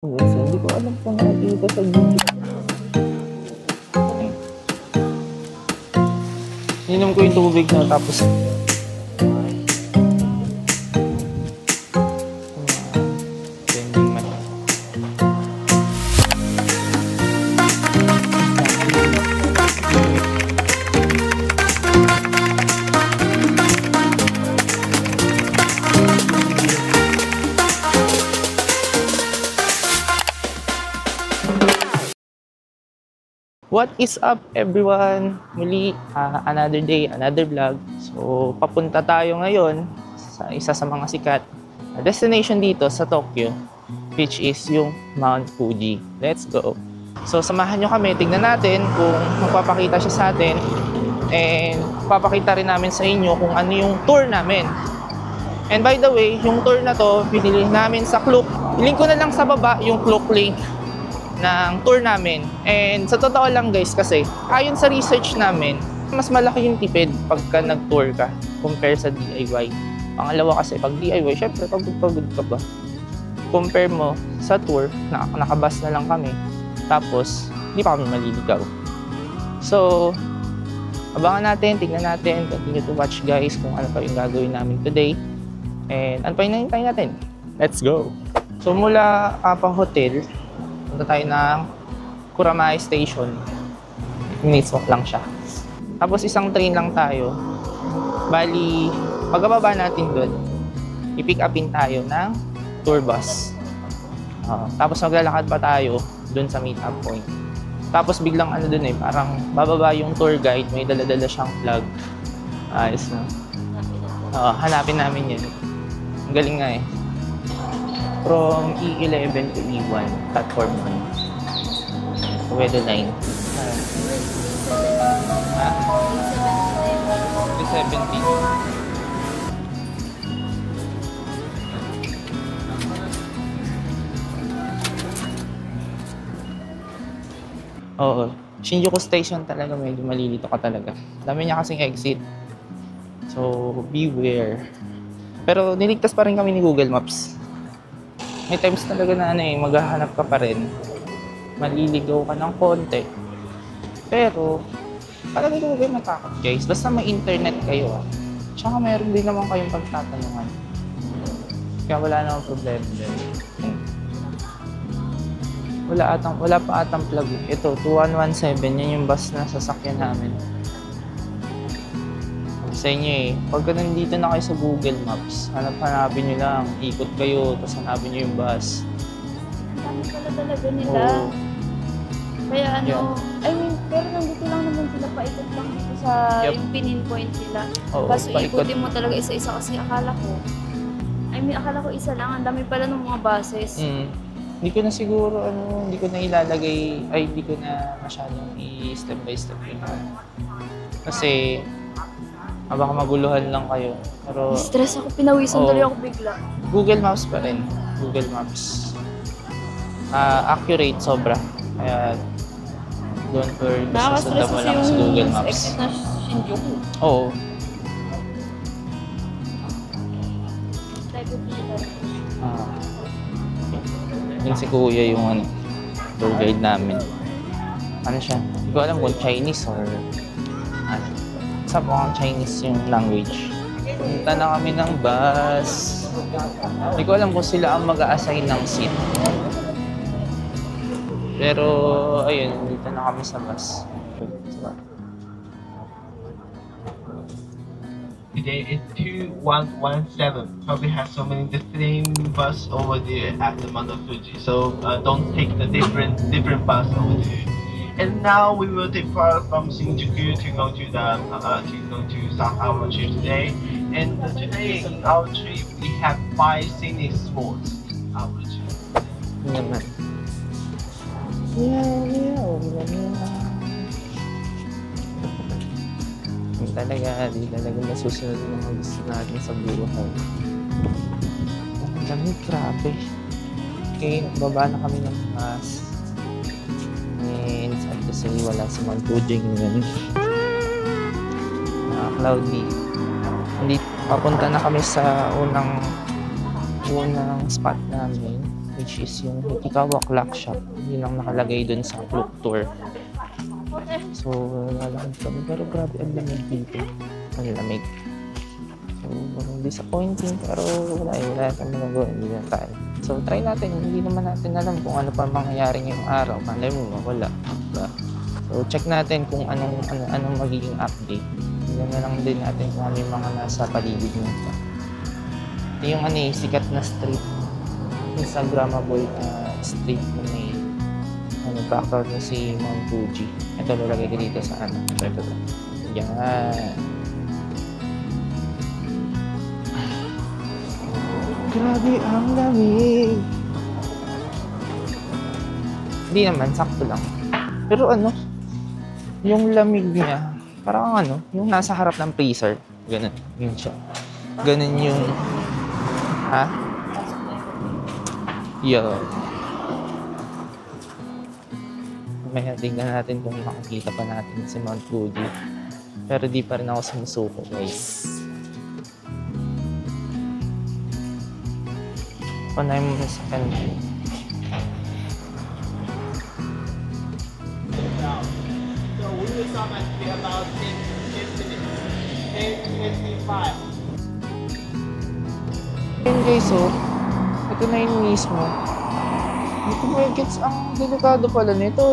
Minsan, hindi ko alam kung nakikita sa video. Ininom ko yung tubig na tapos trending man. What is up everyone? Muli, another day, another vlog. So, papunta tayo ngayon sa isa sa mga sikat na destination dito sa Tokyo, which is yung Mount Fuji. Let's go! So, samahan nyo kami. Tignan natin kung magpapakita siya sa atin. And papakita rin namin sa inyo kung ano yung tour namin. And by the way, yung tour na to, pinili namin sa Klook. Ilink ko na lang sa baba yung Klook link ng tour namin. And sa totoo lang guys, kasi ayon sa research namin, mas malaki yung tipid pagka nag-tour ka compare sa DIY. Pangalawa kasi pag DIY, syempre pagod ka ba? Compare mo sa tour, nakabas na lang kami, tapos hindi pa kami maliligaw. So, abangan natin, tignan natin, continue to watch guys kung ano pa yung gagawin namin today. And ano pa yung nahintay natin? Let's go! So mula pang hotel, punta tayo ng Kuramai Station. Minutes walk lang siya. Tapos isang train lang tayo. Bali, pagkababa natin doon, i-pick upin tayo ng tour bus. Tapos maglalakad pa tayo doon sa meet-up point. Tapos biglang ano doon parang bababa yung tour guide, may dala-dala siyang flag. Ayos na. Hanapin namin yun. Ang galing nga From E11 to E1, platform 1. Wedo 9. E17. Oo. Shinjuku Station talaga medyo malilito ka talaga. Dami niya kasing exit. So, beware. Pero niligtas pa rin kami ni Google Maps. May times talaga na maghahanap ka pa rin. Maliligaw ka ng konti. Pero, talaga ko kayo matakot guys. Basta may internet kayo Tsaka meron din naman kayong pagtatanungan. Kaya wala namang problema din. Wala pa atang plug. Ito, 2117. Yan yung bus na sasakyan namin. Sa inyo pagka nandito na kayo sa Google Maps, hanapin nyo lang, ikot kayo, tapos hanapin nyo yung bus. Dami pala talaga nila. Kaya pero nandito lang naman sila, paikot lang dito sa yung pinin-point nila. Kaso ikutin mo talaga isa-isa kasi akala ko isa lang, ang dami pala ng mga buses. Hindi ko na siguro, hindi ko na ilalagay, hindi ko na masyadong i-step by step yun. Kasi, baka maguluhan lang kayo. Pero stress ako, pinawisan tuloy ako bigla. Google Maps pa rin. Google Maps. Accurate sobra. Kaya don't worry. Basta sundan mo lang sa Google Maps. Exit na Shinjuku. Oo. Yung si Kuya yung tour guide namin. Ano siya? Hindi ko alam kung Chinese or sa pang Chinese yung language. Punta na kami ng bus. Hindi ko alam kung sila ang mag-a-assign ng seat. Pero, ayun, dito na kami sa bus. Today is 2117. Probably has so many the same bus over there at the Mount Fuji. So don't take the different bus over there. And now we will take part from Shinjuku to go to start our trip today. And today in our trip we have 5 scenic spots in our trip. Naman. Di talaga masusunod yung mga gusto natin sa buhay. Ang dami, grabe. Okay, baba na kami ng bus. And sad to say, wala si Mount Fuji ngayon. Cloudy. Papunta na kami sa unang spot namin, which which is yung Hikikawa Clock Shop. Yun ang nakalagay dun sa Klook Tour. So, lalakad kami. Pero grabe, ang lamig dito. Ang lamig. So, disappointing. Pero wala tayong magagawa. Hindi na tayo. So, try natin. Hindi naman natin alam kung ano pa mangyayari ngayong araw. Malay mo, wala. Diba? So, check natin kung anong magiging update. Tignan na lang din natin kung ano yung mga nasa paligid nito. Ito yung sikat na street. Instagrammable street na may background na si Mount Fuji. Ito, lalagay ko dito sa Ito. Yan. Grabe, ang lamig. Hindi naman, sakto lang. Pero yung lamig niya, parang yung nasa harap ng freezer. Ganun, yun siya. Ganun yung, Yo. May tingnan natin kung makikita pa natin si Mount Fuji. Pero di pa rin ako sumusuko, guys. Panay mo sa kanila. So we will stop at about 10 minutes. 10:25. Ayun guys, ito na yung mismo. Ito may gets ang delikado pala nito,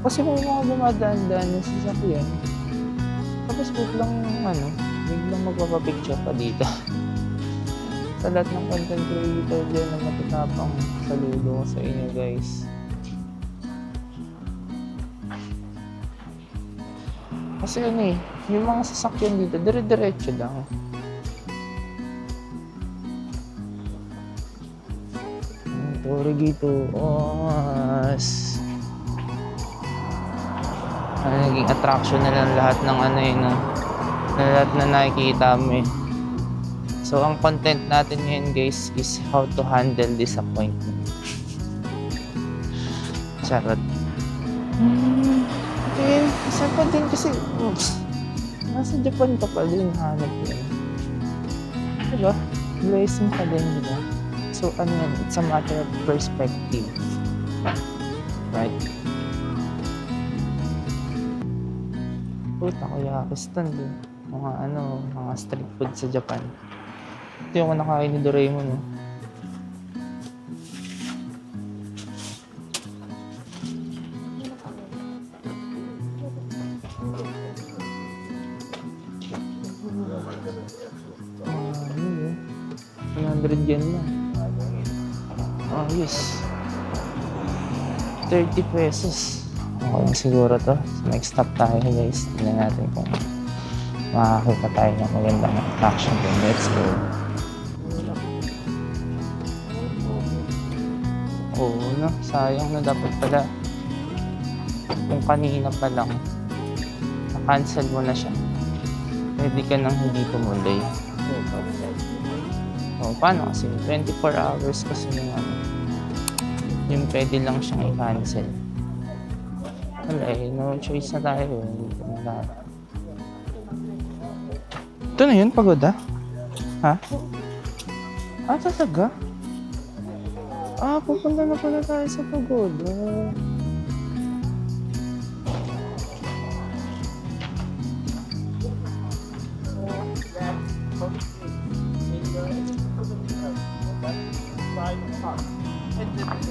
Kasi may mga dumadaan-daan na sasakyan. Tapos biglang magpapapicture pa dito. Sa lahat ng content creator dyan na matatapang, saludo ko sa inyo guys. Kasi yung mga sasakyan dito, dire-diretso lang. Torigito, naging attraction na lang lahat ng lahat na nakikita mo So, ang content natin ngayon guys is how to handle disappointment. Charot. Okay, isa pa din kasi, nasa Japan ka pa din, hanap yun. Diba? Blessing pa din, diba? So, it's a matter of perspective. Right? Puta ko yakistan din. Mga street food sa Japan. Ito yung nakain ni Doraemon, $100 yen lang. Yes. 30 pesos. Okay lang siguro to. So, next stop tayo guys. Tignan natin kung makakita tayo ng magandang attraction din. Let's go. Sayang na dapat pala. Kung kanina pa lang, na-cancel mo na siya. Pwede ka nang hindi tumuloy. Paano kasi? 24 hours kasi yung pwede lang siyang i-cancel. Wala no choice na tayo. Ito na yun, pagoda? Ha? Talaga? Pupunta na pala tayo sa pagoda.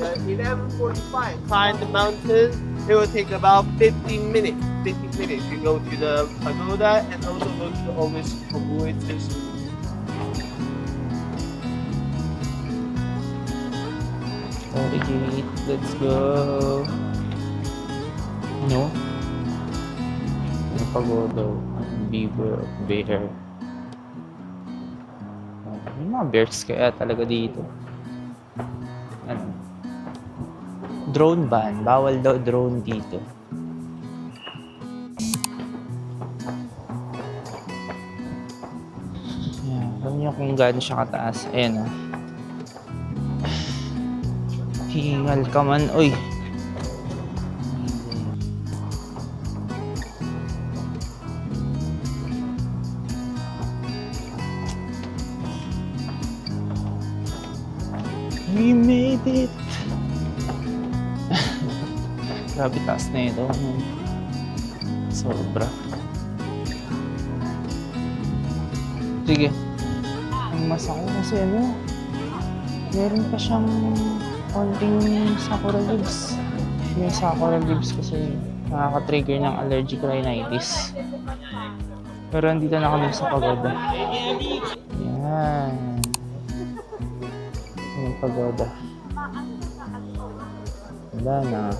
At 11:45, climb the mountain. It will take about 15 minutes. 15 minutes. You go to the pagoda and also go to the Obue Station. Okay, let's go. Yung pagoda, beaver, bear. May mga bears kaya talaga dito. Drone ban. Bawal daw drone dito. Alam niyo kung gaano siya kataas. Ayan Hingal ka man, oy. We made it. Grabe taas na ito. Sobra. Sige. Ang mas ako kasi ano, meron pa siyang konting sakura leaves. Yung sakura leaves kasi nakaka-trigger ng allergic rhinitis. Pero andito na kami sa pagoda. Yan. Yung pagoda. Wala na.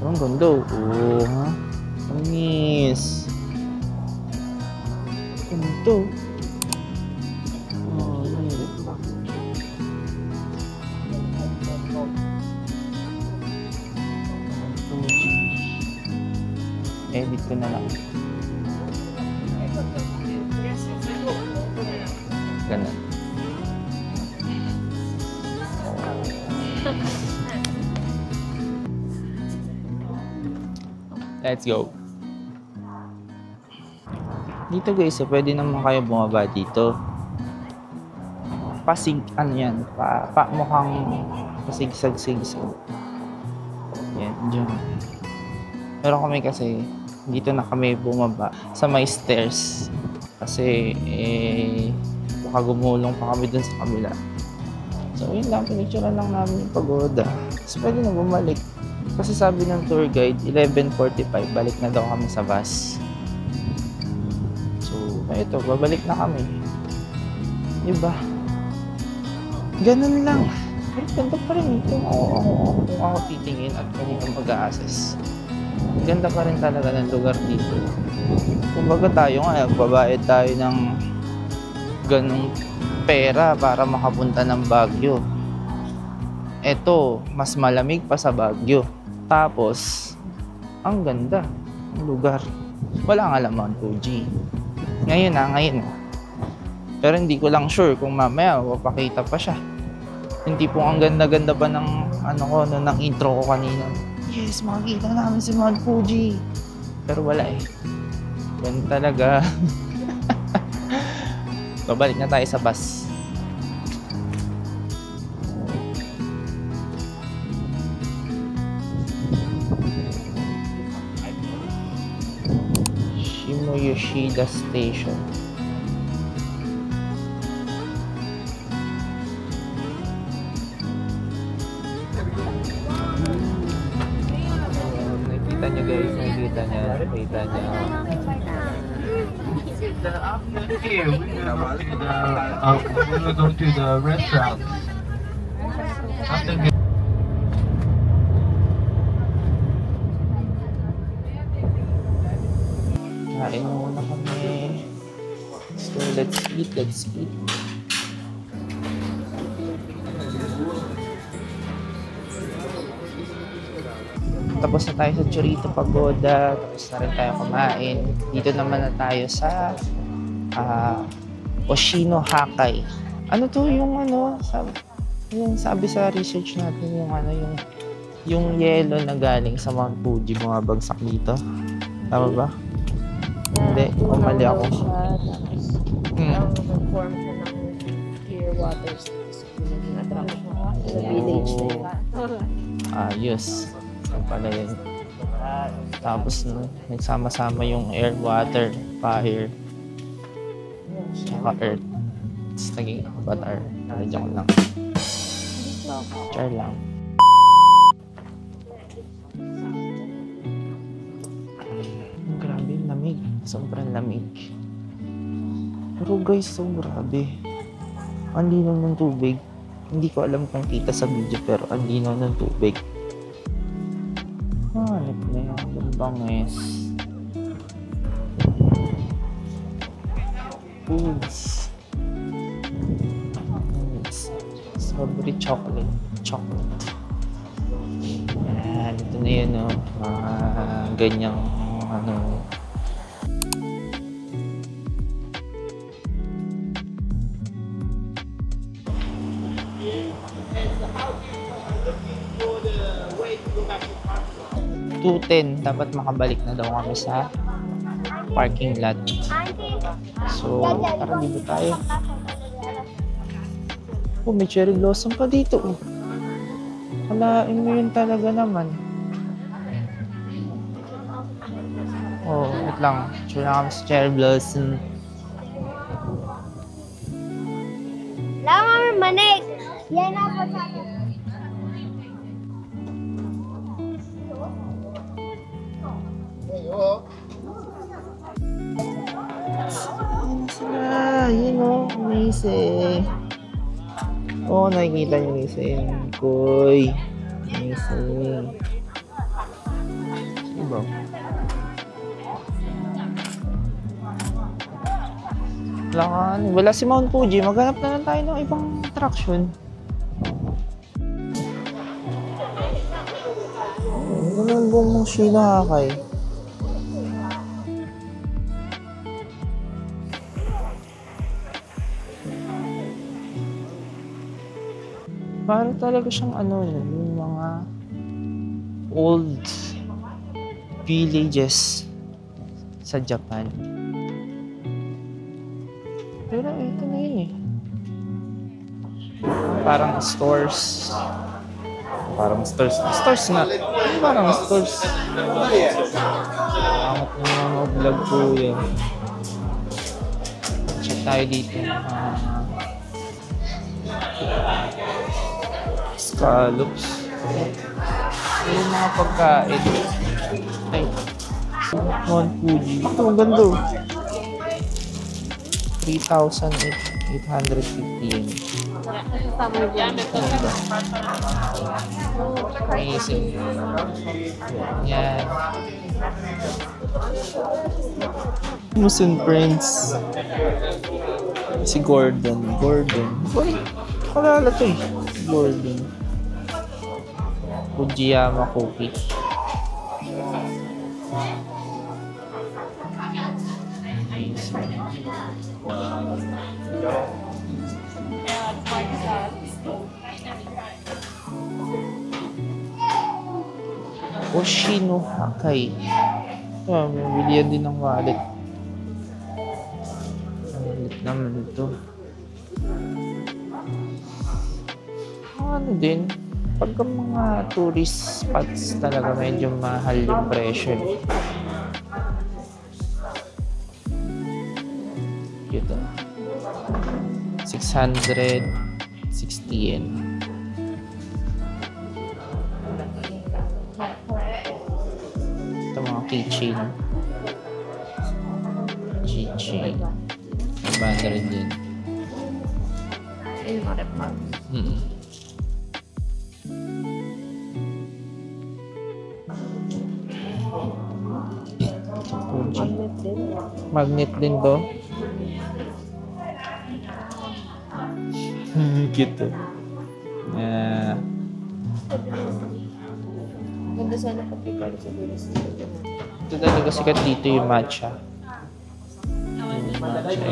Ang ganda. Oh, ha? Anis. Ganito. Oh, edit ko na lang. Ganun. Let's go. Dito guys, pwede naman kayo bumaba dito. Pasig, ano yan, mukhang pasigsag-sigsag. Yan, dyan. Pero kami kasi, dito na kami bumaba sa may stairs. Kasi, baka gumulong pa kami dun sa kabila. So, yun lang, pinicturean lang namin yung pagoda. So, pwede na bumalik. Kasi sabi ng tour guide, 11:45, balik na daw kami sa bus. So, ito, babalik na kami. Diba? Ganun lang. Pero ganda pa rin ito. Kung ako titingin at kung mag-a-assess. Ganda pa rin talaga ng lugar dito. Kumbaga tayo nga, babayad tayo ng ganung pera para makapunta ng Baguio. Ito, mas malamig pa sa Baguio. Tapos, ang ganda ng lugar. Wala nga laman 2G. Ngayon na. Pero hindi ko lang sure kung mamaya mapakita pa siya. Hindi po ang ganda-ganda pa ng ng intro ko kanina. Yes, makikita namin si Mount Fuji. Pero wala eh. Ganun talaga. Babalik na tayo sa bus. Shimoyoshida Station. Nakita nyo guys, nakita nyo. Here, we will go to the restaurant. After Kain muna kami. So, let's eat. Tapos na tayo sa Chorito Pagoda. Tapos na rin tayo kumain. Dito naman na tayo sa Oshino Hakai. Ano to yung sabi sa research natin yung yelo na galing sa Mount Fuji bumabagsak dito. Tama ba? Hindi, mali ako. Nag-form siya ng clear waters. Naging attraction sa village na yun. Ayos. Ang pala yun. Tapos nagsama-sama yung air, water, fire, saka earth. Tapos naging avatar. Nandiyan ko lang. Char lang. Grabe, lamig. Sobrang lamig. Pero guys, so grabe. Ang linaw ng tubig. Hindi ko alam kung kita sa video pero ang linaw ng tubig. Hanip na yan. Ang bangis. Foods. Strawberry chocolate. Yan. Ito na yun, no? Mga ganyang $2.10 dapat makabalik na daw kami sa parking lot. So, tara dito tayo. Oh, may cherry blossom pa dito. Oh. Kalain mo yun talaga naman. Oh, wait lang. Sure na kami sa cherry blossom. Lama manik. Yan ako sa Yun o, amazing. Oo, nakikita niyo guys, ayun, koy. Amazing. Diba? Wala si Mount Fuji, maghanap na lang tayo ng ibang attraction. Ganun buong Shino Hakay. Para talaga siyang yung mga old villages sa Japan. Pero ito na yun eh. Parang stores. Stores nga. Parang stores. Pangat ng mga vlog po yan. Check tayo dito. Scallops. Yung mga pagkain. Ay. Mount Fuji. Ito, ang ganda. 3,850 yen. Amazing. Yan. Musin Prince. Si Gordon. Uy, kalala to eh. Gordon. Fujiyama Koki. Oshino Hakay. May bilihan din ng wallet. Wallet naman ito. Ano din, pagka mga tourist spots talaga medyo mahal yung presyo. Ito. 660 yen. Ito mga keychain. Keychain. 500 yen. Magnet din to. Cute. Ganda sana kapikado sa dulas. Ito talaga sikat dito yung matcha. Yung matcha ito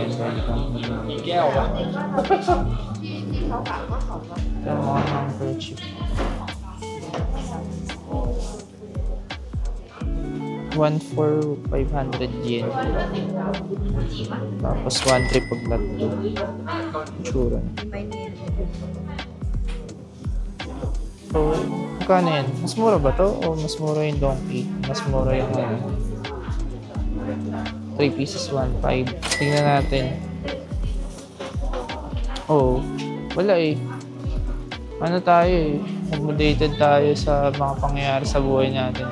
mga handkerchief. 1,500 yen. Tapos 1,300 pag tatlo. Tsura. So, magkano yan? Mas mura ba to? O mas mura yung donkey? Mas mura yung 3 pieces, 1,500. Tingnan natin. Oh, wala eh. Ano tayo eh? Accommodated tayo sa mga pangyayari sa buhay natin.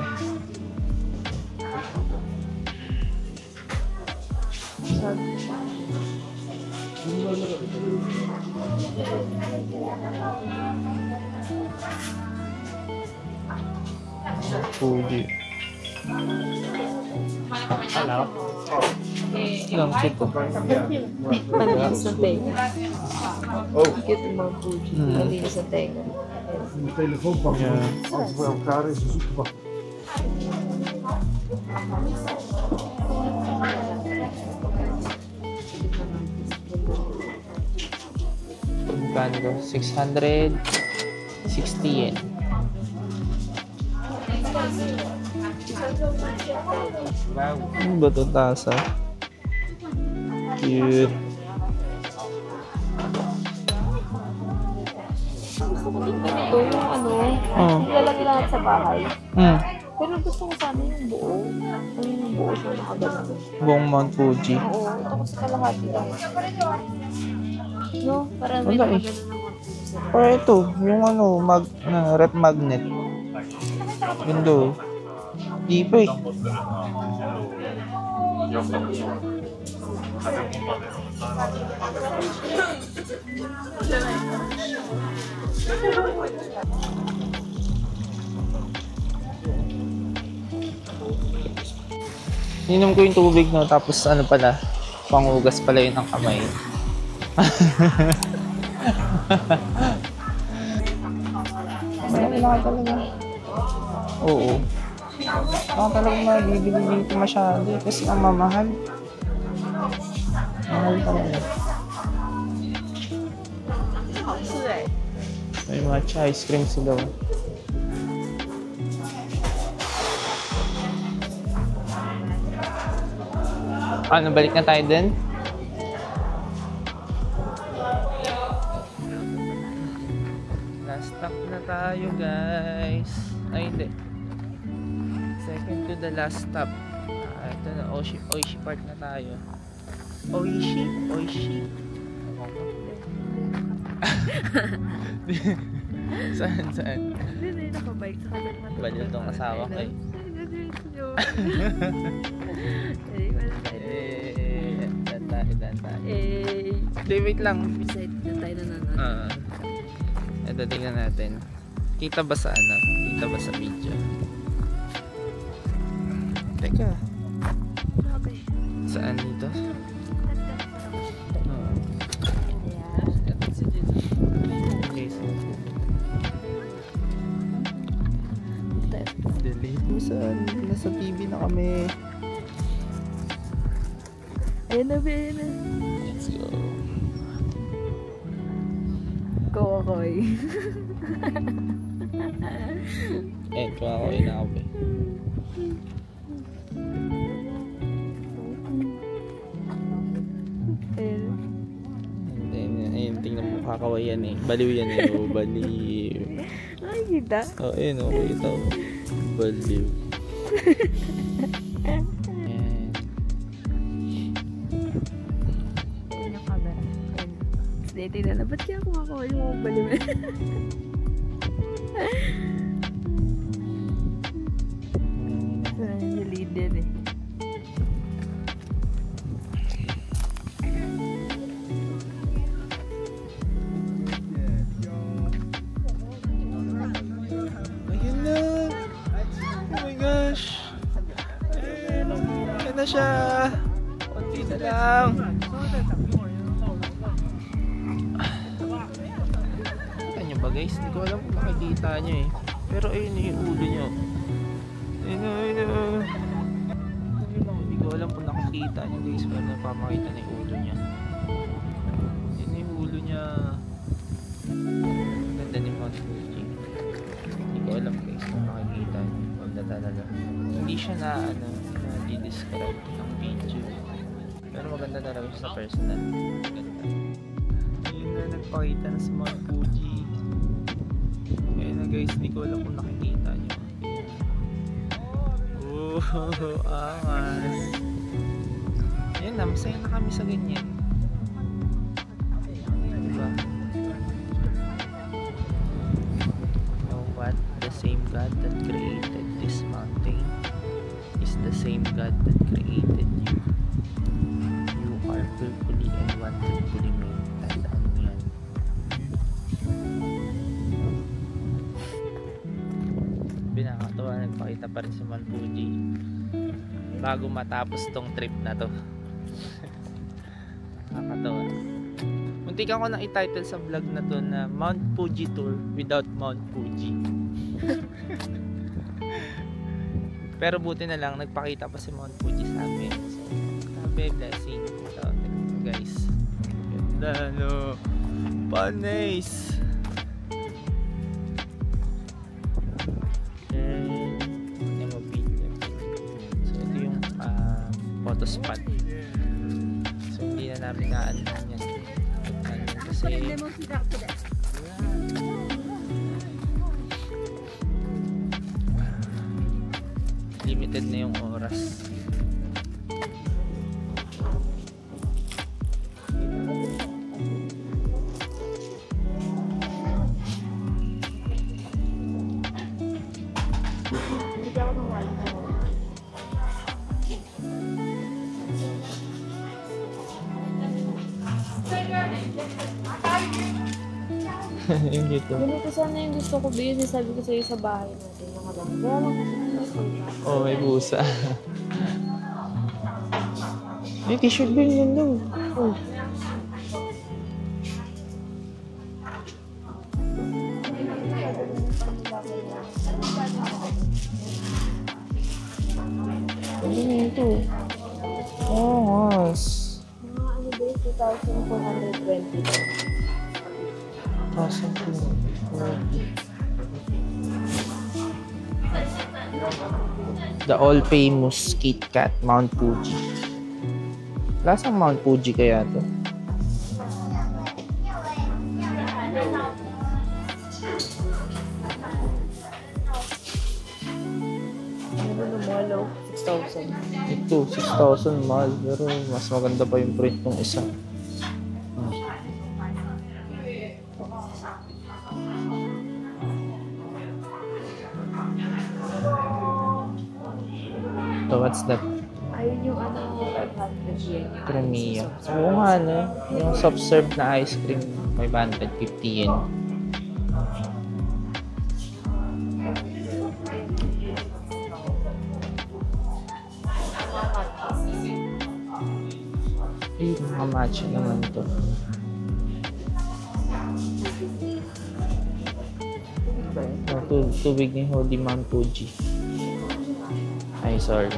Fuji. Hello. Ilang chito. Malinis sa tenga. Cute yung mga Fuji. Malinis sa tenga. Mijn telefoon pakken, want als het bij elkaar is, is het wat. Magkano? 660 yen. Ano ba ito? Tasa? Cute. ito, yung ano, Oh. ilalagay lahat sa bahay. Hmm. Pero gusto ko sana yung buo. Ano yung buo siya nakagano. Buong Mount Fuji. Oo, ito kasi kalahati lang. No, para may Wala eh. nakagano naman. Or ito, yung ano, rep magnet. Window. Di pa eh. Inom ko yung tubig, no, tapos ano pala, pangugas pala yun ng kamay. Wala talaga. Oo. Wala talaga mabibili dito masyado kasi ang mamahal. Mahal talaga. May matcha ice cream sila. Ano, balik na tayo din? Last stop na tayo, guys. Ay, hindi. Second to the last stop. Ito na, Oishi Park na tayo. Oishi. Saan? Hindi, nakabike sa kanan. Baliw tong asawa ko eh. Dantahe. Hindi, wait lang. Beside na tayo nanonood. Ito, tingnan natin. Kita ba sa ano? Kita ba sa video? Teka. Saan dito? Ito si Gigi. Okay, so. Delete mo saan? Nasa TV na kami. Ayun na. Let's go. Go, Akoy. Kung ako inaaway. Ayun, tingnan mo, kakaway yan eh. Baliw yan eh. Oh, baliw. Ay, kita. Oh, ayun, okay ito. Baliw. Ayan. Ayun yung camera. Ayun. Tingnan na. Ba't kaya kung ako yung baliw? Yung lead din eh. Ayun na. Oh my gosh. Ayun na siya. Kunti na lang. Kita nyo ba guys? Hindi ko alam kung makikita nyo eh. Pero ayun yung ulo nyo. Ayun. Hindi ko alam kung nakikita nyo guys. Pero napapakita na yung ulo niya. Ayun yung ulo niya. Ganda ni Mount Fuji. Hindi ko alam guys kung makikita nyo. Ganda talaga. Hindi siya na di-describe ng video. Pero maganda talaga siya sa personal. Maganda. Ayun na, nagpakita na sa Mount Fuji. Ayun na guys, hindi ko alam kung nakikita nyo. Angas. Ayun na, masaya na kami sa ganyan. Diba? Know what? The same God that created this mountain is the same God that created you. You are fearfully and wonderfully made. Tandaan mo yan. Binakatawa, nagpakita pa rin si Mount Fuji bago matapos tong trip na to. Nakakatawa. Muntikan ko nang i-title sa vlog na to na Mount Fuji Tour without Mount Fuji. Pero buti na lang nagpakita pa si Mount Fuji sa amin. So, sabi, blessing. So, guys. Ganda, no? Panis! Photo spot. So hindi na namin naan yan kasi updated na yung oras. Yung dito. Ganito sana yung gusto ko, Bin. Sabi ko sa'yo sa bahay natin. Nakagano. Kaya lang kasi Oh, may busa. May t-shirt din yun daw. Oh. Ano na ito? Oh, mas. mga ano ba yung 2,420. 1,240. The all-famous KitKat Mount Fuji. Lasang Mount Fuji kaya to? Ano ba lumalaw? 6,000. Ito, 6,000 mahal. Pero mas maganda pa yung print ng isa. So, what's that? Ayun yung ano, 500 yen. Cremia. Oo nga, no? Yung soft serve na ice cream, 550 yen. Ay, mga matcha naman to. Tubig ni Holy Mount Fuji. Ay, sorry.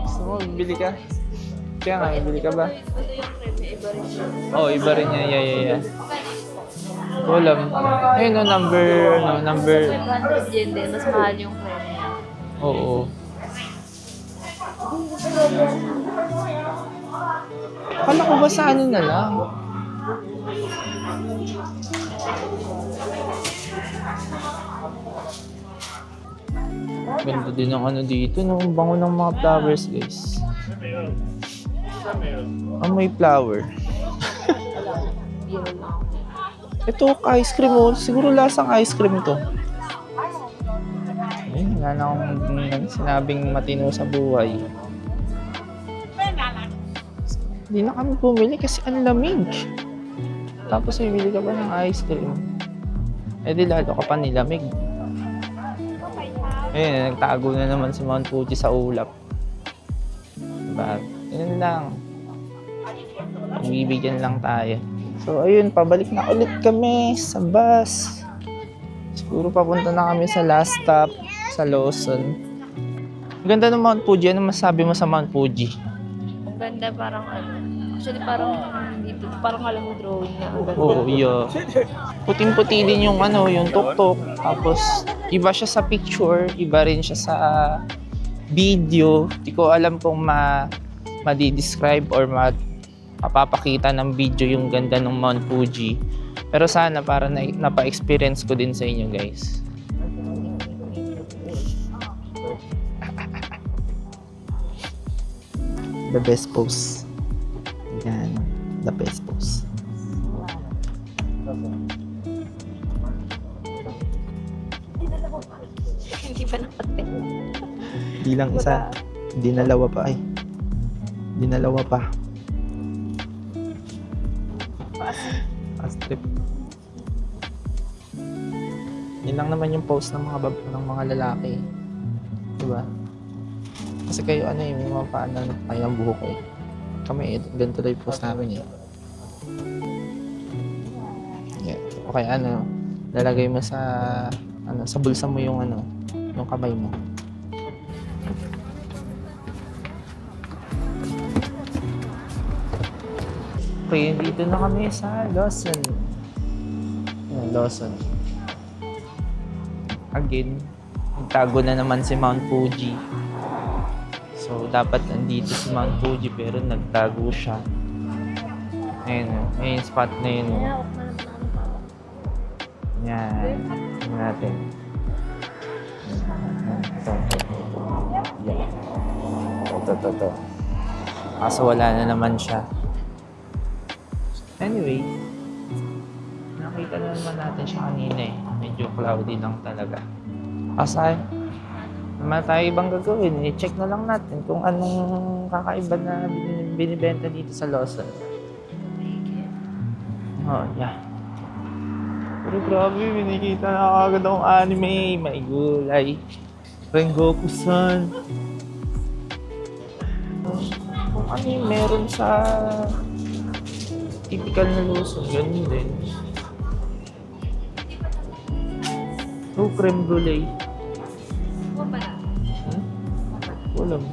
Gusto mo, bibili ka? Kaya nga, bibili ka ba? Ito yung creme, iba rin siya. Oh, iba rin niya. Yeah. Kulam. Ayun, no, number. 500 yen din, mas mahal yung creme niya. Oo. Akala ko ba sa ano na lang? Ganda din ang ano dito, no? Ang bango ng mga flowers, guys. May flower. Ito, ice cream, oh. Siguro lasang ice cream to. Ayun, wala na akong sinabing matino sa buhay. Hindi na kami bumili kasi ang lamig. Tapos bibili ka pa ng ice cream. Eh di lalo ka pa nilamig. Ayun, nagtago na naman si Mount Fuji sa ulap. Diba? Yun lang. Bibigyan lang tayo. So ayun, pabalik na ulit kami sa bus. Siguro papunta na kami sa last stop, sa Lawson. Ganda ng Mount Fuji. Ano masabi mo sa Mount Fuji? Ang ganda, parang ano. Actually, parang dito, parang alam mo drawing na. Ang ganda. Oo, yeah. Puting-puti din yung ano, yung tuktok. Tapos, iba siya sa picture, iba rin siya sa video. Di ko alam kung ma-describe or mapapakita ng video yung ganda ng Mount Fuji. Pero sana para napa-experience ko din sa inyo, guys. The best pose. Yan. The best pose. Hindi pa nakapit. Di lang isa. Dinalawa pa ay. Dinalawa pa. Fast trip. Yun lang naman yung pose ng mga lalaki. Diba? Kasi kayo ano may mga paano kayo ang buhok eh. Kami ganito lang yung pose namin eh. Yeah. Okay, ano, lalagay mo sa sa bulsa mo yung yung kamay mo. Okay, dito na kami sa Lawson. Lawson. Again, Nagtago na naman si Mount Fuji. So, dapat nandito si Mount Fuji pero nagtago siya. Ayun, ayun yung spot na yun. Yan. Tingnan natin. Ito. Yan. Ito. Kaso wala na naman siya. Anyway, nakita na naman natin siya kanina eh. Medyo cloudy lang talaga. Asay, naman tayo ibang gagawin. I-check na lang natin kung anong kakaiba na binibenta dito sa Lawson. Oh, yeah. Pero grabe, binikita na agad akong anime. May gulay. Rengoku-san. Kung ano yung meron sa typical na Lawson, ganun din. Oh, creme brulee. Walang.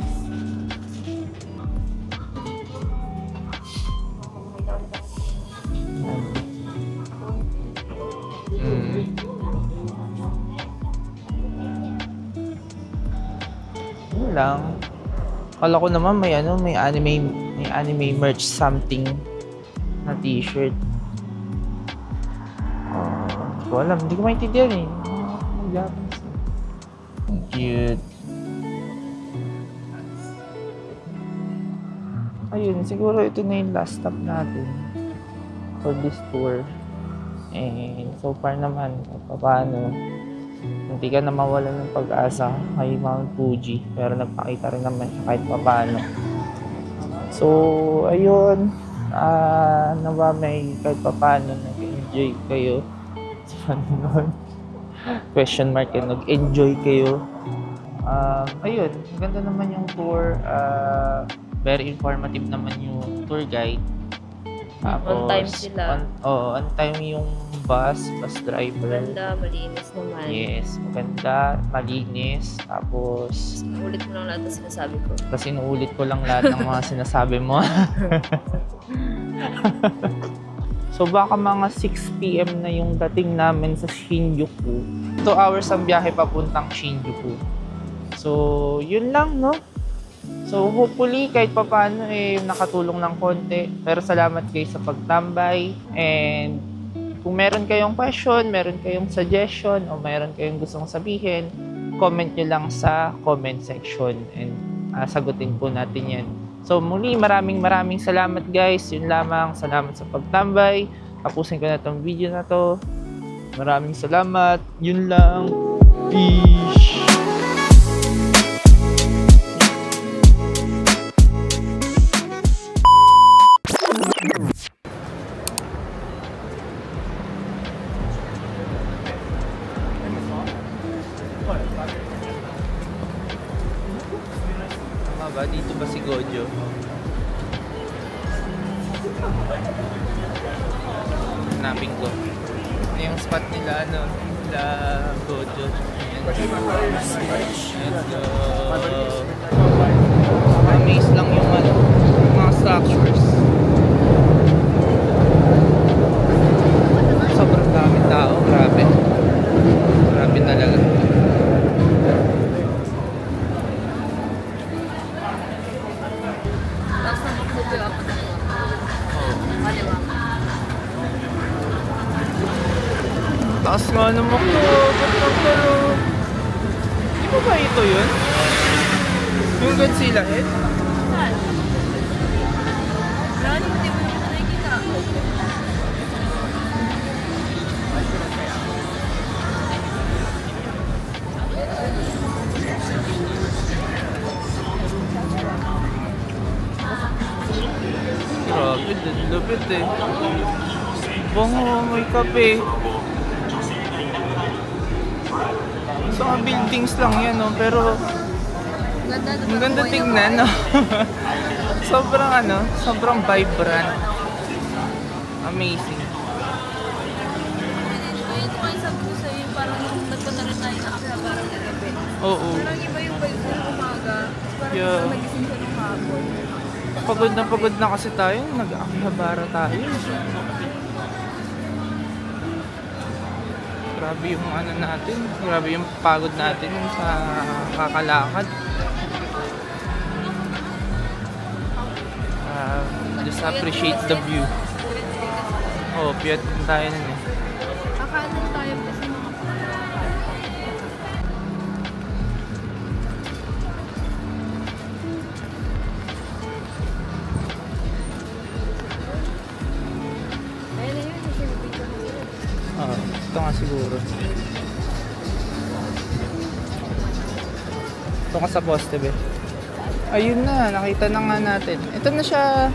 Yun lang. Kala ko naman may anime merch something na t-shirt. Hindi ko alam. Hindi ko maintindihan eh. Japanese. Cute. Ayun, siguro ito na yung last stop natin for this tour. And so far naman, paano, hindi ka na mawalan ng pag-asa kay Mount Fuji. Pero nagpakita rin naman siya kahit paano. So, ayun. May kahit paano nag-enjoy kayo sa Panginoon. Question mark yun, nag-enjoy kayo. Ayun, maganda naman yung tour. Very informative naman yung tour guide. Tapos, on time sila. On time yung bus driver. Maganda, malinis naman. Yes, maganda, malinis. Tapos, Ulit mo lang lahat ng sinasabi ko. tapos inuulit ko lang lahat ng mga sinasabi mo. So baka mga 6 PM na yung dating namin sa Shinjuku. 2 hours ang biyahe papuntang Shinjuku. So, yun lang, no? So, hopefully, kahit papaano, nakatulong ng konti. Pero salamat guys sa pagtambay. And kung meron kayong question, meron kayong suggestion, o meron kayong gustong sabihin, comment nyo lang sa comment section. And sagutin po natin yan. So, muli, maraming salamat guys. Yun lamang. Salamat sa pagtambay. Tapusin ko na itong video na to. Maraming salamat. Yun lang. Peace! Tama ba? Dito ba si Gojo? Hanapin ko. Ito yung spot nila, nila Gojo. Let's go. Amaze lang yung mga structures. Sobrang dami tao, grabe. Grabe talaga. Tapos na mag-video ako na. Kaliwa. Taas nga naman ko. Pero di ba ito yun? Yung Godzilla head? Saan? Lalo, hindi mo naman nakikita. Grabe, lupit eh. Bango, may kape. Sa mga buildings lang yan, no? Pero ang ganda tingnan, no? Sobrang vibrant. Amazing. Ayun ko kayo sabi ko sa'yo, parang nagpunta rin tayo na Akihabara na gabi. Oo. Parang iba yung vibe ko ng umaga. Parang Yeah. nagising siya ng hapon. Pagod na kasi tayo. Nag-Akihabara tayo. Grabe yung ano natin. Grabe yung pagod natin sa kakalakad. Just appreciate the view. Oh, piyat tayo nun eh. Kakanan tayo kasi mga ayun na yun, kasi nabito na sila. Ito nga siguro. Ito nga sa poste, be. Ayun na, nakita na nga natin. Ito na siya.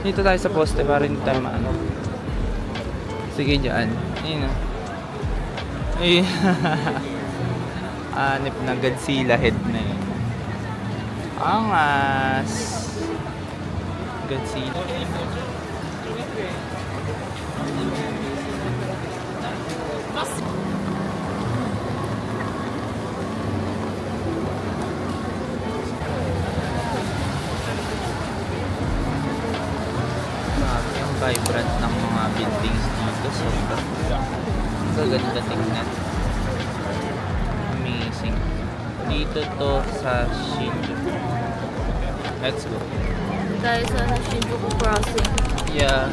Dito tayo sa poste para hindi tayo maano. Sige dyan. Ayun na. Ayun. Anip na Godzilla head na yun. Angas. Godzilla. Yung vibrant ng mga buildings dito. Sobrang gaganda tingnan. Amazing. Dito to sa Shinjuku. Let's go. Tayo sa Shinjuku Crossing. Yeah.